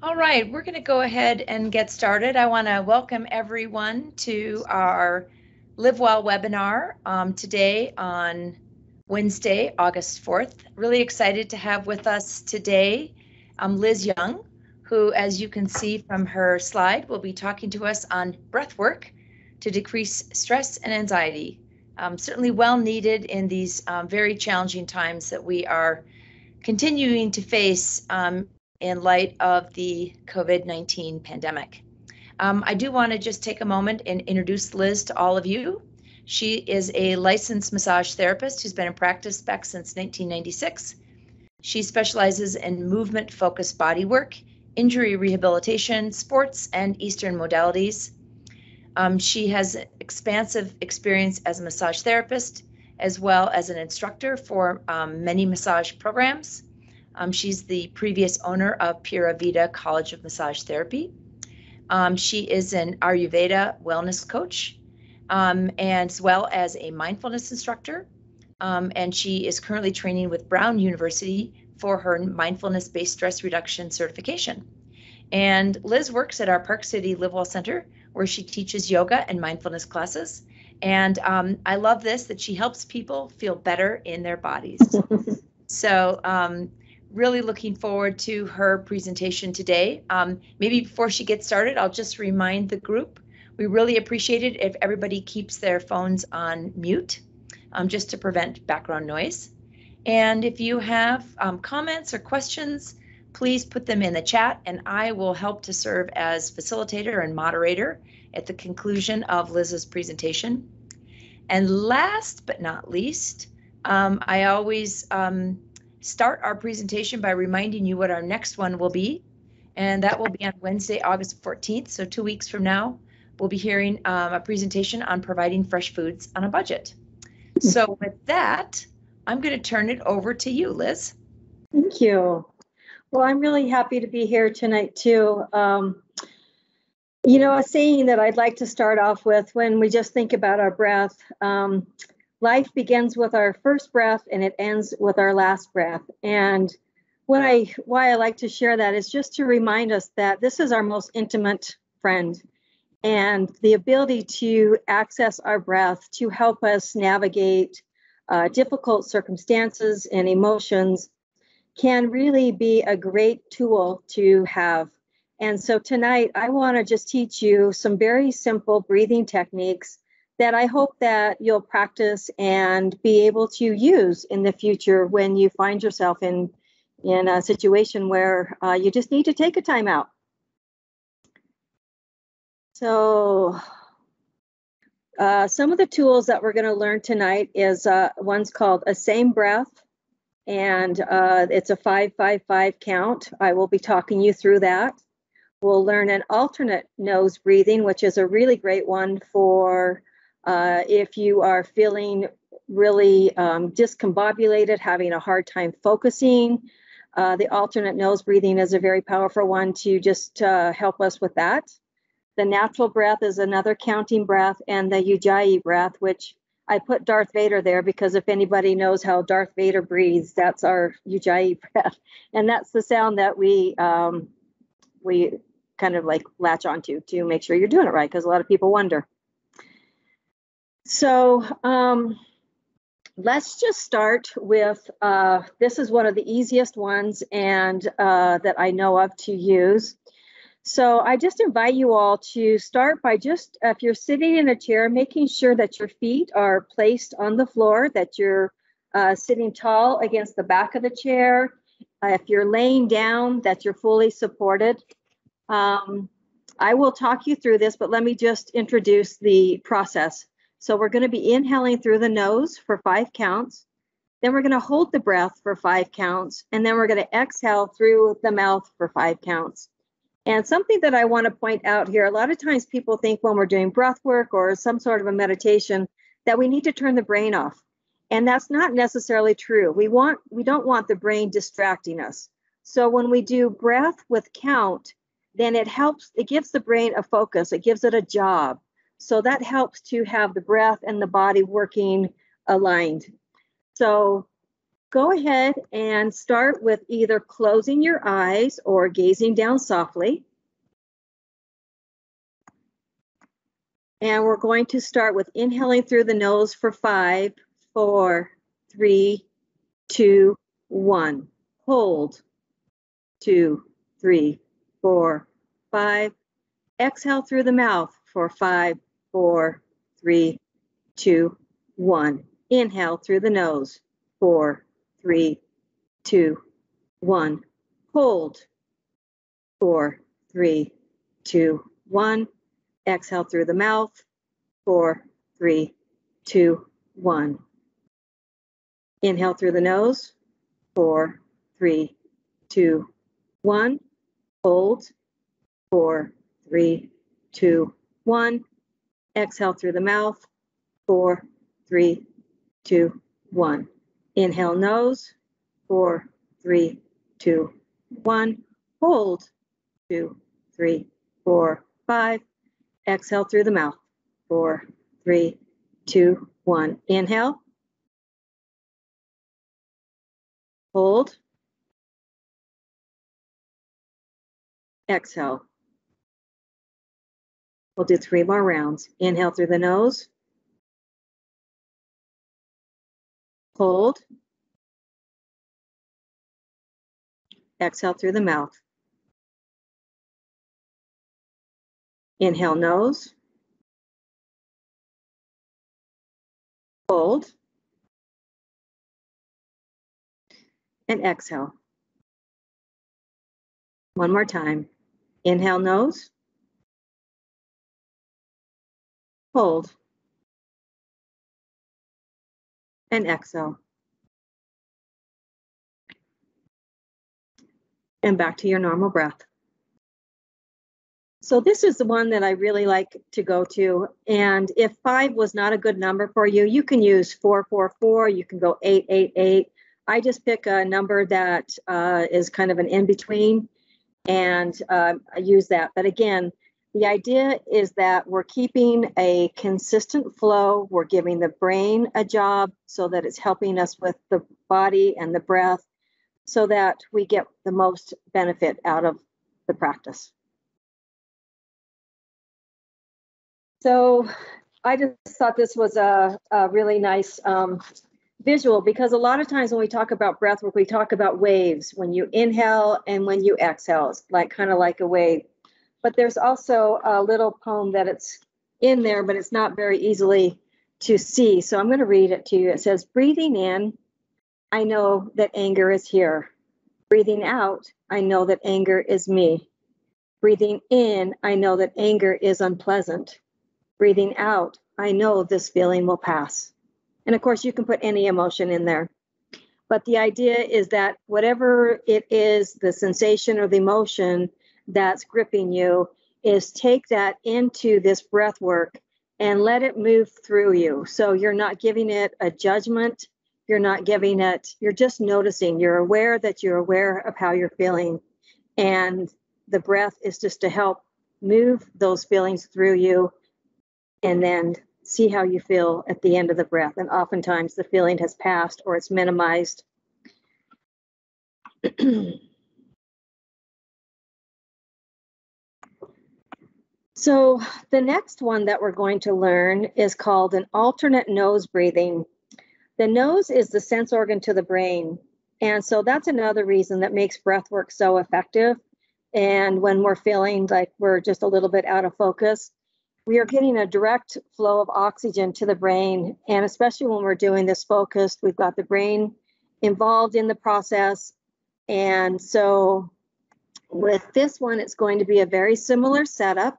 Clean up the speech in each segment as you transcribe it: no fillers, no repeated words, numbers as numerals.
All right, we're going to go ahead and get started. I want to welcome everyone to our Live Well webinar today on Wednesday, August 4th. Really excited to have with us today Liz Young, who, as you can see from her slide, will be talking to us on breath work to decrease stress and anxiety. Certainly well needed in these very challenging times that we are continuing to face in light of the COVID-19 pandemic. I do want to just take a moment and introduce Liz to all of you. She is a licensed massage therapist who's been in practice back since 1996. She specializes in movement-focused body work, injury rehabilitation, sports, and Eastern modalities. She has expansive experience as a massage therapist, as well as an instructor for many massage programs. She's the previous owner of Pura Vida College of Massage Therapy. She is an Ayurveda wellness coach, as well as a mindfulness instructor. And she is currently training with Brown University for her mindfulness-based stress reduction certification. And Liz works at our Park City Live Well Center, where she teaches yoga and mindfulness classes. And I love this, that she helps people feel better in their bodies. So really looking forward to her presentation today. Maybe before she gets started, I'll just remind the group, we really appreciate it if everybody keeps their phones on mute, just to prevent background noise. And if you have comments or questions, please put them in the chat, and I will help to serve as facilitator and moderator at the conclusion of Liz's presentation. And last but not least, I always start our presentation by reminding you what our next one will be, and that will be on Wednesday, August 14th. So 2 weeks from now, we'll be hearing a presentation on providing fresh foods on a budget. So with that, I'm going to turn it over to you, Liz. Thank you. Well, I'm really happy to be here tonight, too. You know, a saying that I'd like to start off with when we just think about our breath, life begins with our first breath and it ends with our last breath. And why I like to share that is just to remind us that this is our most intimate friend. And the ability to access our breath to help us navigate difficult circumstances and emotions can really be a great tool to have. And so tonight, I want to just teach you some very simple breathing techniques that I hope that you'll practice and be able to use in the future when you find yourself in a situation where you just need to take a time out. So some of the tools that we're going to learn tonight is one's called a same breath, and it's a 5-5-5 count. I will be talking you through that. We'll learn an alternate nose breathing, which is a really great one for if you are feeling really discombobulated, having a hard time focusing. The alternate nose breathing is a very powerful one to just help us with that. The natural breath is another counting breath, and the ujjayi breath, which I put Darth Vader there because if anybody knows how Darth Vader breathes, that's our ujjayi breath. And that's the sound that we kind of like latch onto to make sure you're doing it right, because a lot of people wonder. So let's just start with, this is one of the easiest ones and that I know of to use. So I just invite you all to start by just, if you're sitting in a chair, making sure that your feet are placed on the floor, that you're sitting tall against the back of the chair. If you're laying down, that you're fully supported. I will talk you through this, but let me just introduce the process. So we're going to be inhaling through the nose for 5 counts. Then we're going to hold the breath for 5 counts. And then we're going to exhale through the mouth for 5 counts. And something that I want to point out here, a lot of times people think when we're doing breath work or some sort of a meditation that we need to turn the brain off. And that's not necessarily true. We don't want the brain distracting us. So when we do breath with count, then it gives the brain a focus, it gives it a job. So that helps to have the breath and the body working aligned. So go ahead and start with either closing your eyes or gazing down softly. And we're going to start with inhaling through the nose for 5, 4, 3, 2, 1. Hold. 2, 3, 4, 5. Exhale through the mouth for 5, 4, 3, 2, 1. Inhale through the nose. 4, 3, 2, 1. Hold. 4, 3, 2, 1. Exhale through the mouth. 4, 3, 2, 1. Inhale through the nose. 4, 3, 2, 1. Hold. 4, 3, 2, 1. Exhale through the mouth. 4, 3, 2, 1. Inhale nose. 4, 3, 2, 1. Hold. 2, 3, 4, 5. Exhale through the mouth. 4, 3, 2, 1. Inhale. Hold. Exhale. We'll do 3 more rounds. Inhale through the nose. Hold. Exhale through the mouth. Inhale nose. Hold. And exhale. One more time. Inhale nose. Hold. And exhale. And back to your normal breath. So this is the one that I really like to go to. And if 5 was not a good number for you, you can use 444. You can go 888. I just pick a number that is kind of an in-between, and I use that. But again, the idea is that we're keeping a consistent flow. We're giving the brain a job so that it's helping us with the body and the breath so that we get the most benefit out of the practice. So I just thought this was a really nice visual, because a lot of times when we talk about breath work, we talk about waves, when you inhale and when you exhale, it's like kind of like a wave. But there's also a little poem that it's in there, but it's not very easily to see. So I'm going to read it to you. It says, breathing in, I know that anger is here. Breathing out, I know that anger is me. Breathing in, I know that anger is unpleasant. Breathing out, I know this feeling will pass. And of course, you can put any emotion in there. But the idea is that whatever it is, the sensation or the emotion that's gripping you, is take that into this breath work and let it move through you. So you're not giving it a judgment. You're not giving it, you're just noticing. You're aware that you're aware of how you're feeling. And the breath is just to help move those feelings through you, and then see how you feel at the end of the breath. And oftentimes the feeling has passed or it's minimized. So the next one that we're going to learn is called an alternate nose breathing. The nose is the sense organ to the brain. And so that's another reason that makes breath work so effective. And when we're feeling like we're just a little bit out of focus, we are getting a direct flow of oxygen to the brain. And especially when we're doing this focused, we've got the brain involved in the process. And so with this one, it's going to be a very similar setup.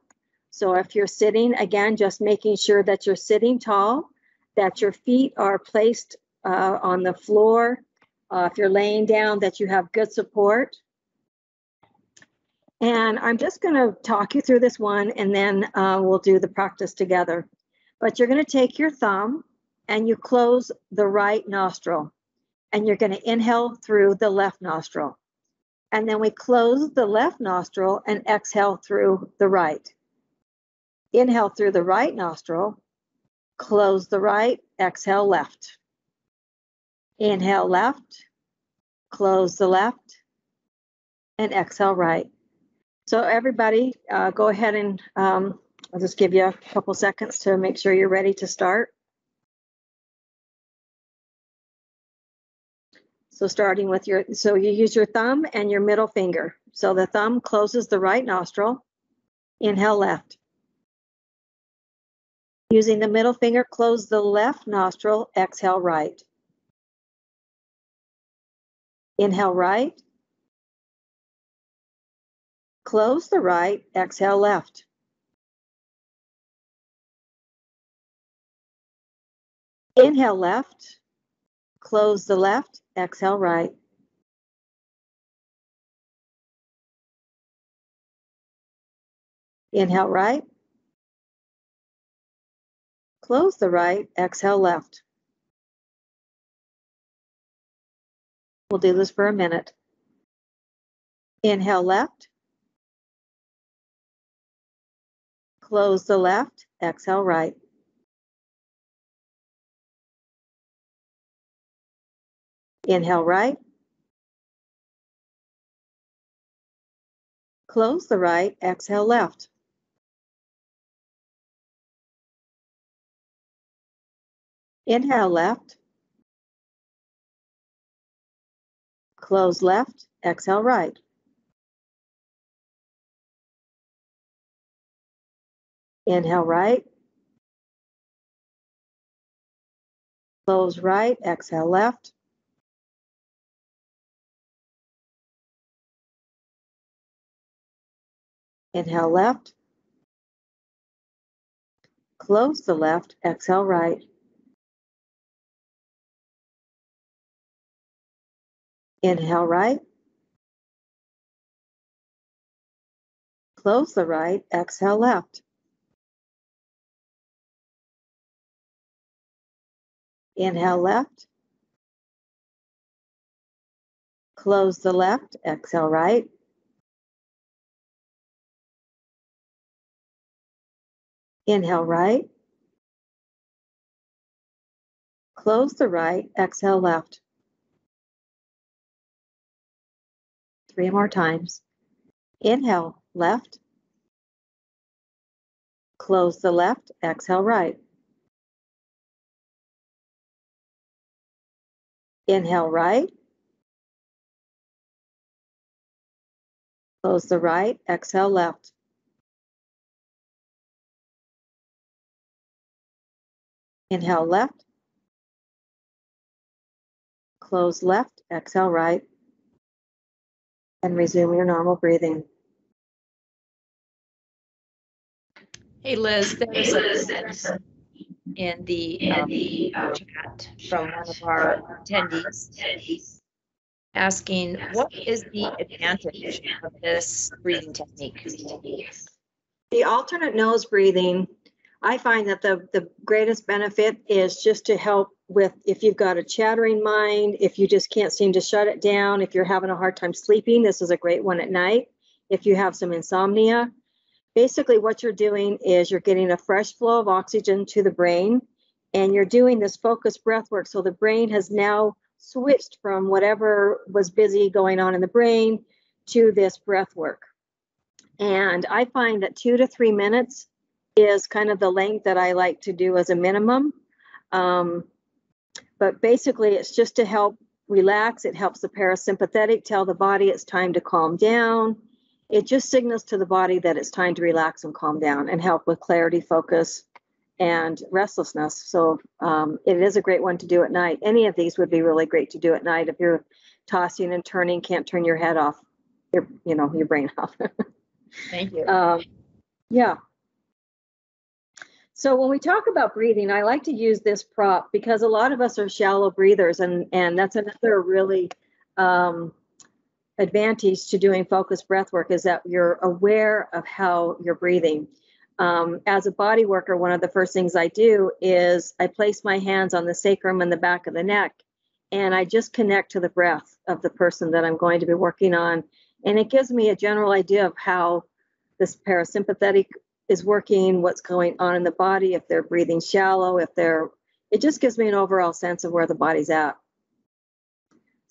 So if you're sitting, again, just making sure that you're sitting tall, that your feet are placed on the floor. If you're laying down, that you have good support. And I'm just going to talk you through this one, and then we'll do the practice together. But you're going to take your thumb and you close the right nostril, and you're going to inhale through the left nostril. And then we close the left nostril and exhale through the right. Inhale through the right nostril, close the right, exhale left. Inhale left, close the left, and exhale right. So everybody, go ahead and I'll just give you a couple seconds to make sure you're ready to start. So starting with you use your thumb and your middle finger. So the thumb closes the right nostril. Inhale left. Using the middle finger, close the left nostril, exhale right. Inhale right. Close the right, exhale left. Inhale left. Close the left, exhale right. Inhale right. Close the right, exhale left. We'll do this for a minute. Inhale left. Close the left, exhale right. Inhale right. Close the right, exhale left. Inhale left. Close left, exhale right. Inhale right. Close right, exhale left. Inhale left. Close the left, exhale right. Inhale right. Close the right, exhale left. Inhale left. Close the left, exhale right. Inhale right. Close the right, exhale left. 3 more times. Inhale left. Close the left, exhale right. Inhale right. Close the right, exhale left. Inhale left. Close left, exhale right. And resume your normal breathing. Hey, Liz, there's a in the chat from one of our attendees asking, what is the advantage of this breathing technique? The alternate nose breathing, I find that the greatest benefit is just to help with if you've got a chattering mind, if you just can't seem to shut it down, if you're having a hard time sleeping, this is a great one at night. If you have some insomnia, basically what you're doing is you're getting a fresh flow of oxygen to the brain, and you're doing this focused breath work. So the brain has now switched from whatever was busy going on in the brain to this breath work. And I find that 2 to 3 minutes is kind of the length that I like to do as a minimum. But basically, it's just to help relax. It helps the parasympathetic tell the body it's time to calm down. It just signals to the body that it's time to relax and calm down and help with clarity, focus, and restlessness. So it is a great one to do at night. Any of these would be really great to do at night if you're tossing and turning, can't turn your head off, your brain off. Thank you. Yeah. So when we talk about breathing, I like to use this prop because a lot of us are shallow breathers, and that's another really advantage to doing focused breath work is that you're aware of how you're breathing. As a body worker, one of the first things I do is I place my hands on the sacrum and the back of the neck, and I just connect to the breath of the person that I'm going to be working on. And it gives me a general idea of how this parasympathetic is working, what's going on in the body, if they're breathing shallow, it just gives me an overall sense of where the body's at.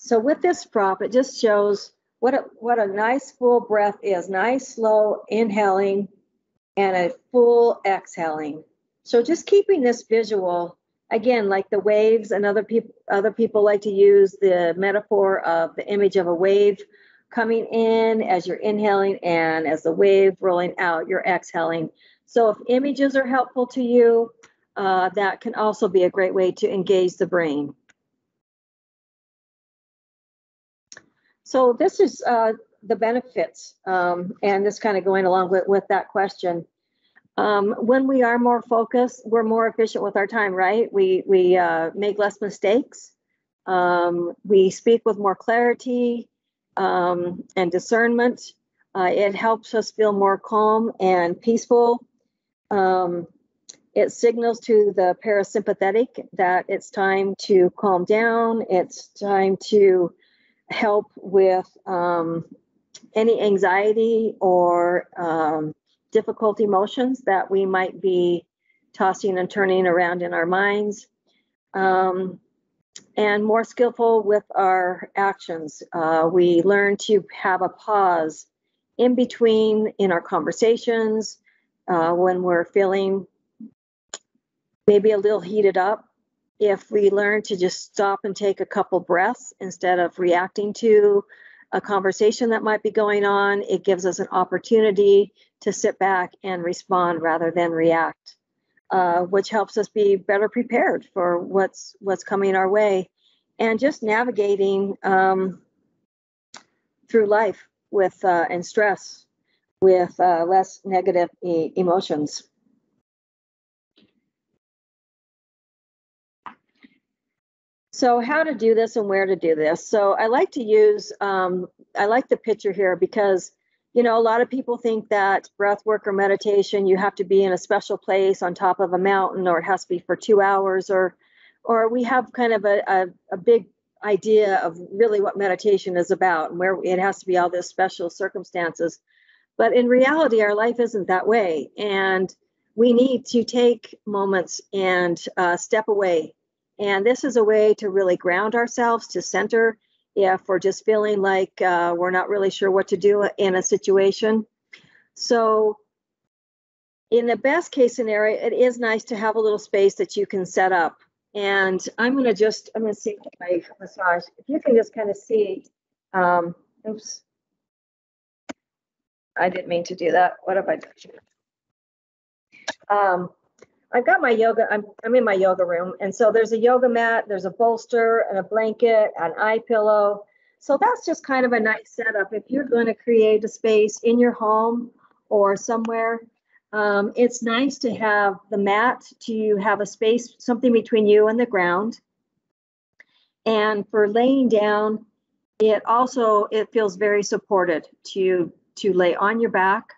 So with this prop, it just shows what a nice full breath is. Nice, slow inhaling and a full exhaling. So just keeping this visual, again, like the waves, and other people like to use the metaphor of the image of a wave coming in as you're inhaling, and as the wave rolling out, you're exhaling. So if images are helpful to you, that can also be a great way to engage the brain. So this is the benefits, and this kind of going along with that question. When we are more focused, we're more efficient with our time, right? We make less mistakes. We speak with more clarity and discernment. It helps us feel more calm and peaceful. It signals to the parasympathetic that it's time to calm down. It's time to help with any anxiety or difficult emotions that we might be tossing and turning around in our minds, and more skillful with our actions. We learn to have a pause in between in our conversations when we're feeling maybe a little heated up. If we learn to just stop and take a couple breaths instead of reacting to a conversation that might be going on, it gives us an opportunity to sit back and respond rather than react, which helps us be better prepared for what's coming our way, and just navigating through life with and stress with less negative emotions. So how to do this and where to do this. So I like to use, I like the picture here because, you know, a lot of people think that breath work or meditation, you have to be in a special place on top of a mountain, or it has to be for 2 hours, or we have kind of a big idea of really what meditation is about and where it has to be all this special circumstances. But in reality, our life isn't that way. And we need to take moments and step away. And this is a way to really ground ourselves, to center if we're just feeling like we're not really sure what to do in a situation. So in the best case scenario, it is nice to have a little space that you can set up. And I'm going to see my massage. If you can just kind of see, oops, I didn't mean to do that. What have I done? I've got my yoga, I'm in my yoga room. And so there's a yoga mat, there's a bolster and a blanket, an eye pillow. So that's just kind of a nice setup. If you're going to create a space in your home or somewhere, it's nice to have the mat, to have a space, something between you and the ground. And for laying down, it feels very supported to lay on your back.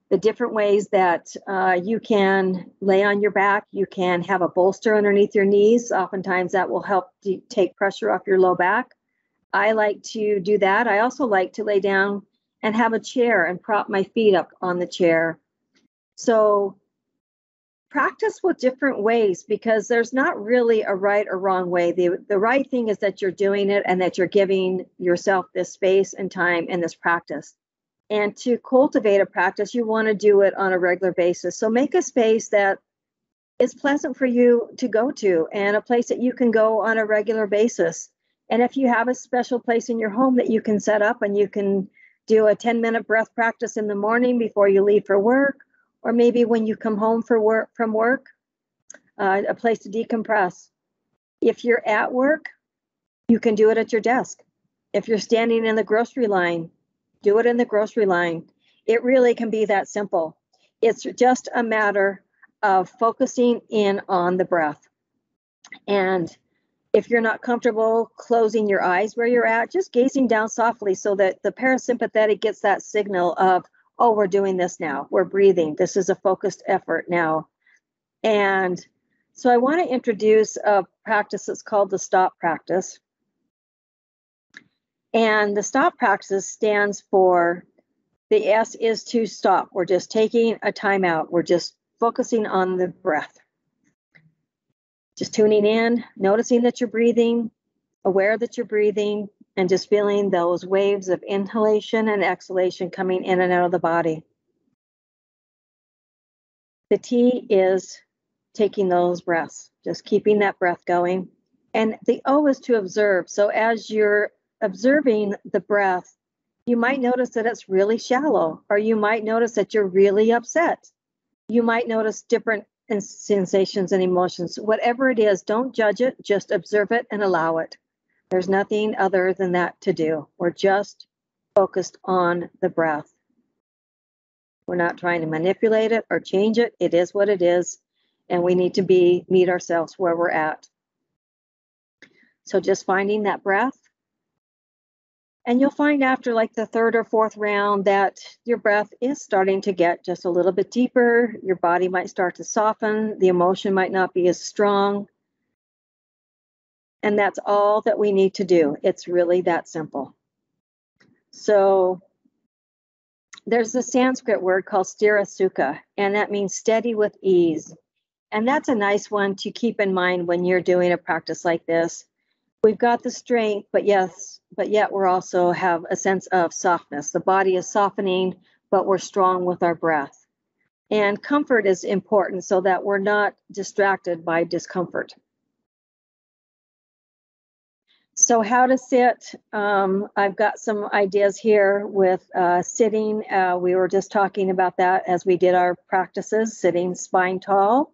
The different ways that you can lay on your back, you can have a bolster underneath your knees. Oftentimes that will help take pressure off your low back. I like to do that. I also like to lay down and have a chair and prop my feet up on the chair. So practice with different ways, because there's not really a right or wrong way. The right thing is that you're doing it and that you're giving yourself this space and time and this practice. And to cultivate a practice, you want to do it on a regular basis. So make a space that is pleasant for you to go to, and a place that you can go on a regular basis. And if you have a special place in your home that you can set up, and you can do a 10-minute breath practice in the morning before you leave for work, or maybe when you come home from work, a place to decompress. If you're at work, you can do it at your desk. If you're standing in the grocery line, do it in the grocery line. It really can be that simple. It's just a matter of focusing in on the breath. And if you're not comfortable closing your eyes where you're at, just gazing down softly so that the parasympathetic gets that signal of, oh, we're doing this now. We're breathing. This is a focused effort now. And so I want to introduce a practice that's called the stop practice. And the stop practice stands for, the S is to stop. We're just taking a timeout. We're just focusing on the breath. Just tuning in, noticing that you're breathing, aware that you're breathing, and just feeling those waves of inhalation and exhalation coming in and out of the body. The T is taking those breaths, just keeping that breath going. And the O is to observe. So as you're observing the breath, you might notice that it's really shallow, or you might notice that you're really upset. You might notice different sensations and emotions. Whatever it is, don't judge it, just observe it and allow it. There's nothing other than that to do. We're just focused on the breath. We're not trying to manipulate it or change it. It is what it is, and we need to meet ourselves where we're at. So just finding that breath. And you'll find after like the third or fourth round that your breath is starting to get just a little bit deeper. Your body might start to soften. The emotion might not be as strong. And that's all that we need to do. It's really that simple. So there's a Sanskrit word called sthira sukha, and that means steady with ease. And that's a nice one to keep in mind when you're doing a practice like this. We've got the strength, but yet we're also have a sense of softness. The body is softening, but we're strong with our breath. And comfort is important so that we're not distracted by discomfort. So how to sit, I've got some ideas here with sitting. We were just talking about that as we did our practices, sitting spine tall.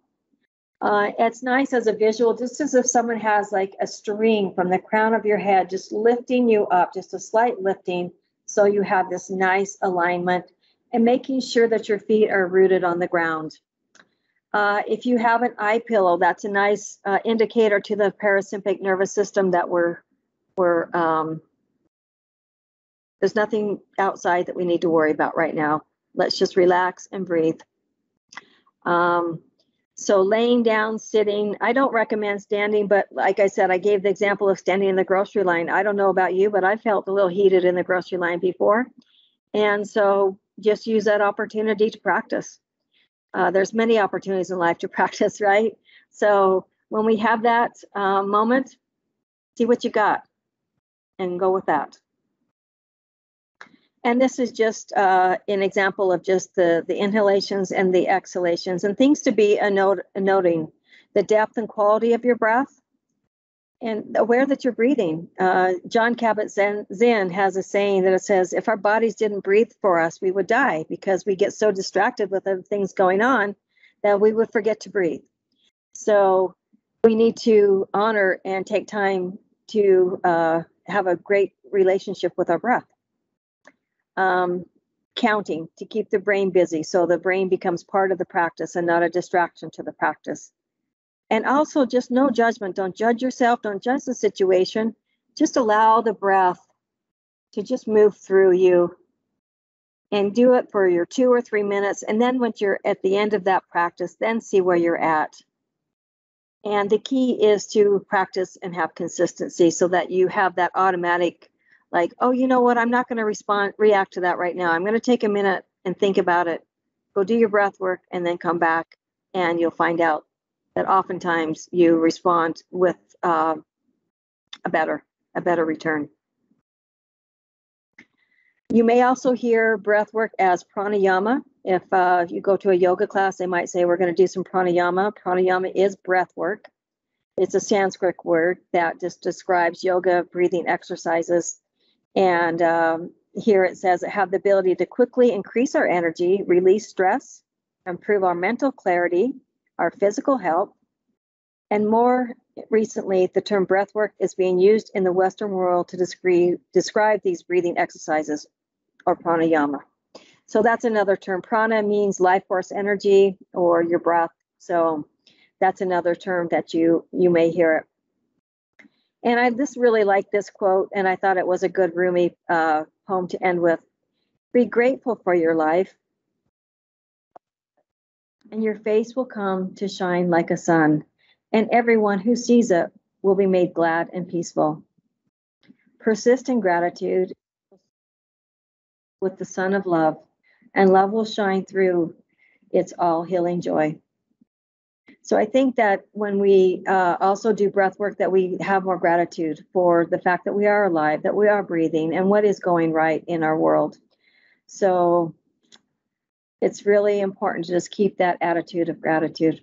It's nice as a visual, just as if someone has like a string from the crown of your head, just lifting you up, just a slight lifting. So you have this nice alignment and making sure that your feet are rooted on the ground. If you have an eye pillow, that's a nice indicator to the parasympathetic nervous system that there's nothing outside that we need to worry about right now. Let's just relax and breathe. So laying down, sitting, I don't recommend standing, but like I said, I gave the example of standing in the grocery line. I don't know about you, but I felt a little heated in the grocery line before. And so just use that opportunity to practice. There's many opportunities in life to practice, right? So when we have that moment, see what you got and go with that. And this is just an example of just the inhalations and the exhalations, and things to be noting the depth and quality of your breath and aware that you're breathing. John Kabat-Zinn has a saying that it says, if our bodies didn't breathe for us, we would die, because we get so distracted with other things going on that we would forget to breathe. So we need to honor and take time to have a great relationship with our breath. Counting to keep the brain busy, so the brain becomes part of the practice and not a distraction to the practice. And also just no judgment. Don't judge yourself. Don't judge the situation. Just allow the breath to just move through you, and do it for your 2 or 3 minutes. And then once you're at the end of that practice, then see where you're at. And the key is to practice and have consistency so that you have that automatic, like, oh, you know what? I'm not going to react to that right now. I'm going to take a minute and think about it. Go do your breath work and then come back, and you'll find out that oftentimes you respond with a better return. You may also hear breath work as pranayama. If you go to a yoga class, they might say, we're going to do some pranayama. Pranayama is breath work. It's a Sanskrit word that just describes yoga breathing exercises. And here it says, have the ability to quickly increase our energy, release stress, improve our mental clarity, our physical health. And more recently, the term breathwork is being used in the Western world to describe these breathing exercises, or pranayama. So that's another term. Prana means life force energy, or your breath. So that's another term that you may hear it. And I just really like this quote, and I thought it was a good Rumi poem to end with. Be grateful for your life, and your face will come to shine like a sun, and everyone who sees it will be made glad and peaceful. Persist in gratitude with the sun of love, and love will shine through its all healing joy. So I think that when we also do breath work, that we have more gratitude for the fact that we are alive, that we are breathing, and what is going right in our world. So it's really important to just keep that attitude of gratitude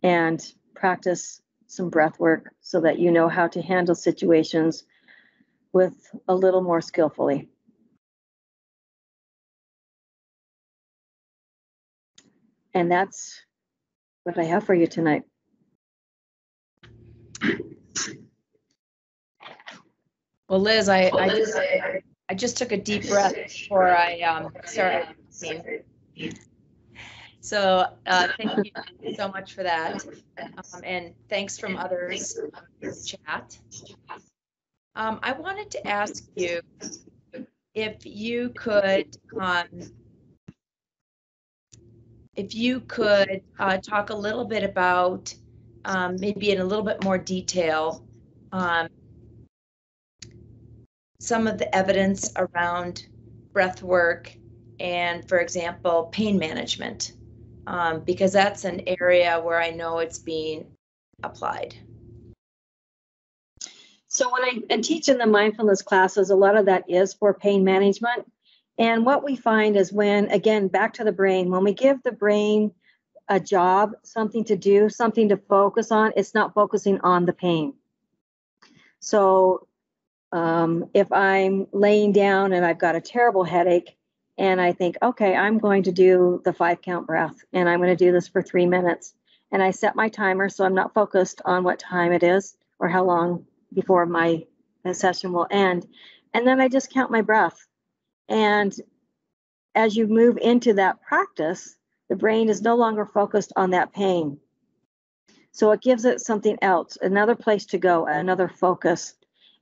and practice some breath work so that you know how to handle situations with a little more skillfully. And that's what I have for you tonight. Well, Liz, I just took a deep breath before I started speaking. So thank you so much for that. And thanks from others in the chat. I wanted to ask you if you could talk a little bit about maybe in a little bit more detail some of the evidence around breath work and, for example, pain management, because that's an area where I know it's being applied. So when I teach in the mindfulness classes, a lot of that is for pain management. And what we find is when, again, back to the brain, when we give the brain a job, something to do, something to focus on, it's not focusing on the pain. So if I'm laying down and I've got a terrible headache and I think, okay, I'm going to do the 5-count breath and I'm going to do this for 3 minutes. And I set my timer so I'm not focused on what time it is or how long before my session will end. And then I just count my breath. And as you move into that practice, the brain is no longer focused on that pain. So it gives it something else, another place to go, another focus.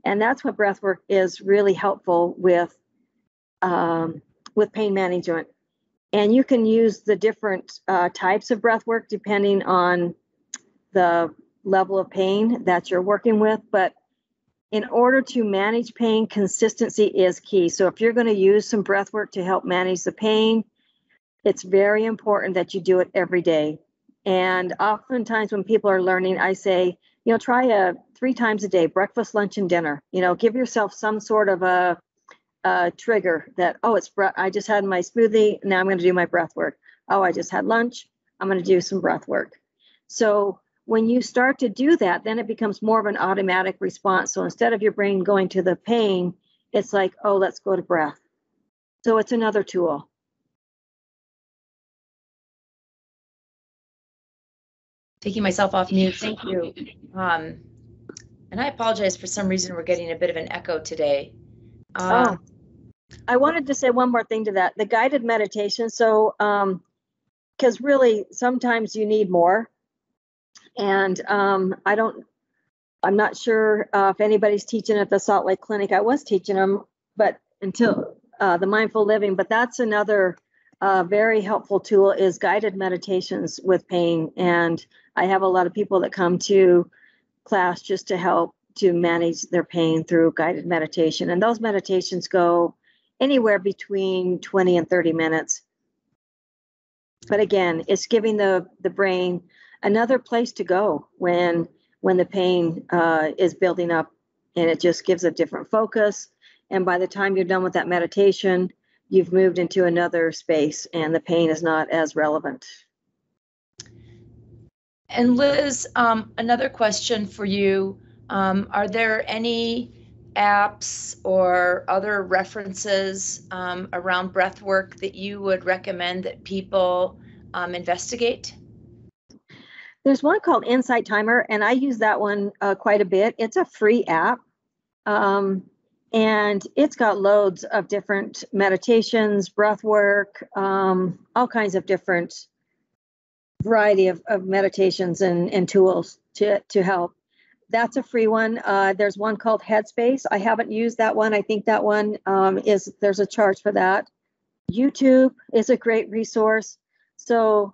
And that's what breath work is really helpful with pain management. And you can use the different types of breath work depending on the level of pain that you're working with. But in order to manage pain, consistency is key. So if you're going to use some breath work to help manage the pain, it's very important that you do it every day. And oftentimes when people are learning, I say, try 3 times a day, breakfast, lunch, and dinner. Give yourself some sort of a trigger that, I just had my smoothie. Now I'm going to do my breath work. Oh, I just had lunch. I'm going to do some breath work. So when you start to do that, then it becomes more of an automatic response. So instead of your brain going to the pain, it's like, oh, let's go to breath. So it's another tool. Taking myself off mute. Thank you. And I apologize, for some reason we're getting a bit of an echo today. I wanted to say one more thing to that. The guided meditation. So, because really sometimes you need more. And I'm not sure if anybody's teaching at the Salt Lake Clinic. I was teaching them, but until the mindful living, but that's another very helpful tool is guided meditations with pain. And I have a lot of people that come to class just to help to manage their pain through guided meditation. And those meditations go anywhere between 20 and 30 minutes. But again, it's giving the brain another place to go when the pain is building up, and it just gives a different focus. And by the time you're done with that meditation, you've moved into another space and the pain is not as relevant. And Liz, another question for you. Are there any apps or other references around breath work that you would recommend that people investigate? There's one called Insight Timer, and I use that one quite a bit. It's a free app, and it's got loads of different meditations, breath work, all kinds of different variety of meditations and tools to help. That's a free one. There's one called Headspace. I haven't used that one. I think that one there's a charge for that. YouTube is a great resource. So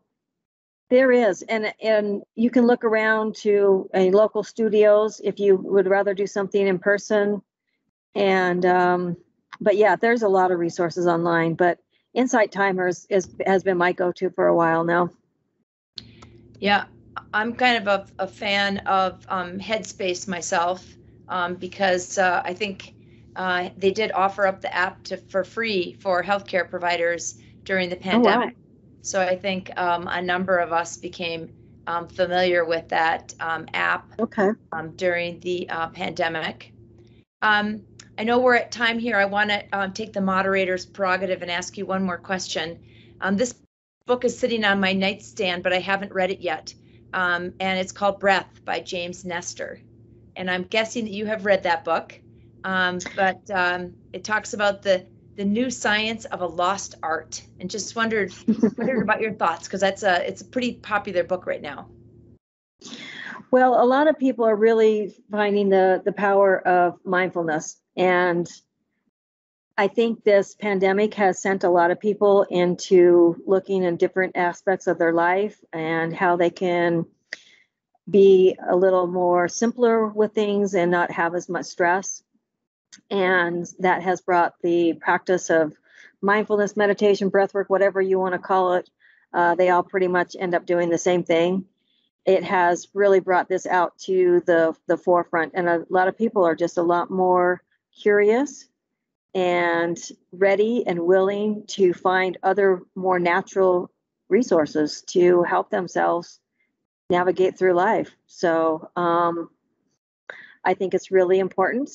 there is, and you can look around to local studios if you would rather do something in person. And but yeah, there's a lot of resources online. But Insight Timers has been my go-to for a while now. Yeah, I'm kind of a fan of Headspace myself, because I think they did offer up the app for free for healthcare providers during the Oh, wow. pandemic. So I think a number of us became familiar with that app Okay. during the pandemic. I know we're at time here. I want to take the moderator's prerogative and ask you one more question. This book is sitting on my nightstand, but I haven't read it yet. And it's called Breath by James Nestor. And I'm guessing that you have read that book. But it talks about the new science of a lost art, and just wondered about your thoughts, because it's a pretty popular book right now. Well, a lot of people are really finding the power of mindfulness. And I think this pandemic has sent a lot of people into looking in different aspects of their life and how they can be a little more simpler with things and not have as much stress. And that has brought the practice of mindfulness, meditation, breathwork, whatever you want to call it. They all pretty much end up doing the same thing. It has really brought this out to the forefront. And a lot of people are just a lot more curious and ready and willing to find other more natural resources to help themselves navigate through life. So I think it's really important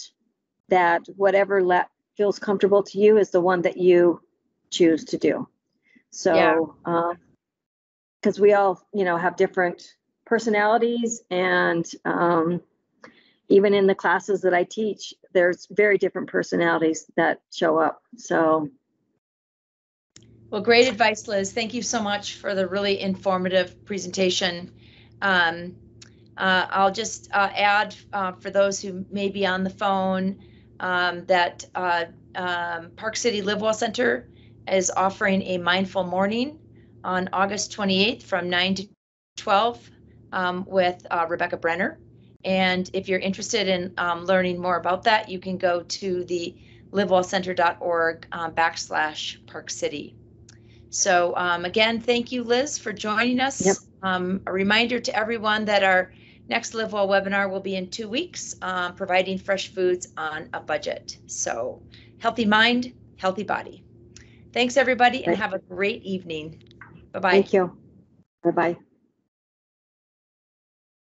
that whatever feels comfortable to you is the one that you choose to do. So, because we all, have different personalities, and even in the classes that I teach, there's very different personalities that show up. So, well, great advice, Liz. Thank you so much for the really informative presentation. I'll just add for those who may be on the phone that Park City LiveWell Center is offering a mindful morning on August 28th from 9 to 12 with Rebecca Brenner. And if you're interested in learning more about that, you can go to the livewellcenter.org /Park City. So again, thank you, Liz, for joining us. Yep. A reminder to everyone that our next LiveWell webinar will be in 2 weeks, providing fresh foods on a budget. So healthy mind, healthy body. Thanks, everybody, and have a great evening. Bye-bye. Thank you. Bye-bye.